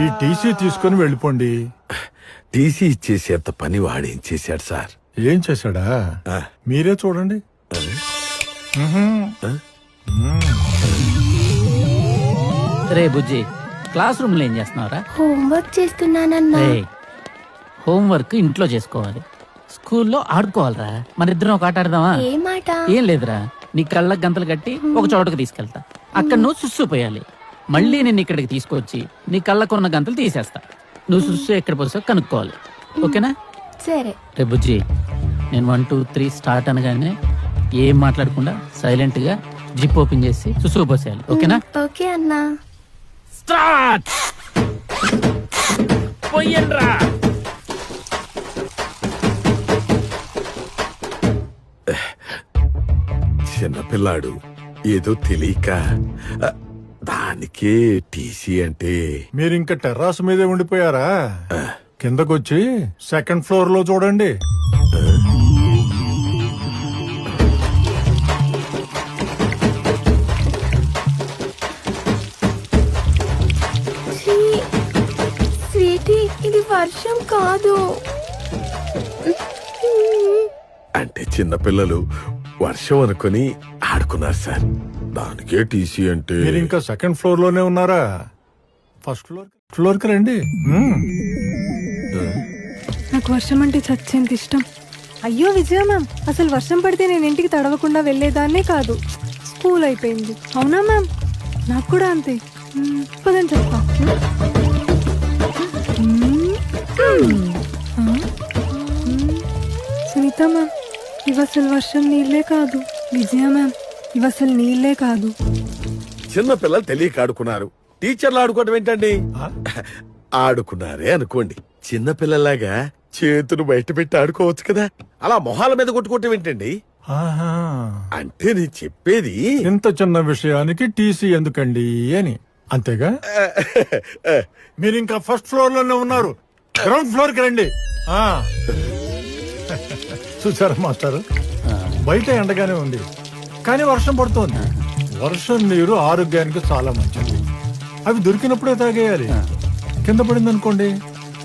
ఈ టీసీ తీసుకుని వెళ్ళిపోండి. టీసీ ఇచ్చేసేంత పని వాడేం చేశాడు సార్? ఏం చేశాడా? మీరే చూడండి. రే బుజ్జి, క్లాస్ రూమ్ లో ఏం చేస్తున్నావురా? హోంవర్క్ చేస్తున్నానన్నా. హోంవర్క్ ఇంట్లో చేసుకోవాలి, స్కూల్లో ఆడుకోవాలరా. మన ఇద్దరం ఒక ఆట ఆడదామా? ఏ మాట? ఏం లేదురా, నీ కళ్ళకు గంతలు కట్టి ఒక చోటకు తీసుకెళ్తా. అక్కడ నువ్వు సుస్సుపోయాలి. మళ్ళీ నేను ఇక్కడికి తీసుకొచ్చి నీ కళ్ళకున్న గంతలు తీసేస్తా. నువ్వు సుస్సు ఎక్కడ పోసా కనుక్కోవాలి. ఓకేనా? సరే. రే బుజ్జి, నేను 1 2 3 స్టార్ట్ అనగానే ఏం మాట్లాడకుండా సైలెంట్ గా జిప్ ఓపెన్ చేసి సుస్సు పోసేయాలి. ఓకేనా? ఓకే అన్నా. స్టార్ట్. పోయండ్రా. చిన్నపిల్లాడు ఏదో తెలియక దానికే టీసీ అంటే. మీరింక టెర్రాస్ మీదే ఉండిపోయారా? కిందకొచ్చి సెకండ్ ఫ్లోర్ లో చూడండి. స్వీటీ, ఇది వర్షం కాదు. అంటే చిన్నపిల్లలు వర్షం అనుకుని ఆడుకున్నారు సార్. దానికే టీసీ అంటే. మీరు ఇంకా సెకండ్ ఫ్లోర్ లోనే ఉన్నారా? ఫస్ట్ ఫ్లోర్ కి రండి. నాకు వర్షం అంటే చచ్చేంత ఇష్టం. అయ్యో విజయ మ్యామ్, అసలు వర్షం పడితే నేను ఇంటికి తడవకుండా వెళ్లేదాన్నే కాదు. స్కూల్ అయిపోయింది. అవునా మ్యామ్? నాకు కూడా అంతే. పదని చెప్తా. సునీత మ్యామ్, ఇవసలు వర్షం నీళ్ళే కాదు. విజయ మ్యామ్, ఇవసలు నీళ్ళే కాదు. చిన్నపిల్లలు తెలియక ఆడుకున్నారు, టీచర్లు ఆడుకోవడం ఏంటండి? ఆడుకున్నారే అనుకోండి, చిన్నపిల్లలాగా చేతులు బయట పెట్టి ఆడుకోవచ్చు కదా. అలా మొహాల మీద కొట్టుకోవటం ఏంటండి? అంటే నేను చెప్పేది, ఇంత చిన్న విషయానికి టీసీ ఎందుకండి అని. అంతేగా? మీరు ఇంకా ఫస్ట్ ఫ్లోర్ లోనే ఉన్నారు. గ్రౌండ్ ఫ్లోర్ కి రండి. చూసారా మాస్టర్, బయట ఎండగానే ఉంది కానీ వర్షం పడుతోంది. వర్షం నీరు ఆరోగ్యానికి చాలా మంచిది. అవి దొరికినప్పుడే తాగేయాలి. కింద పడింది అనుకోండి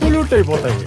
పొల్యూట్ అయిపోతాయి.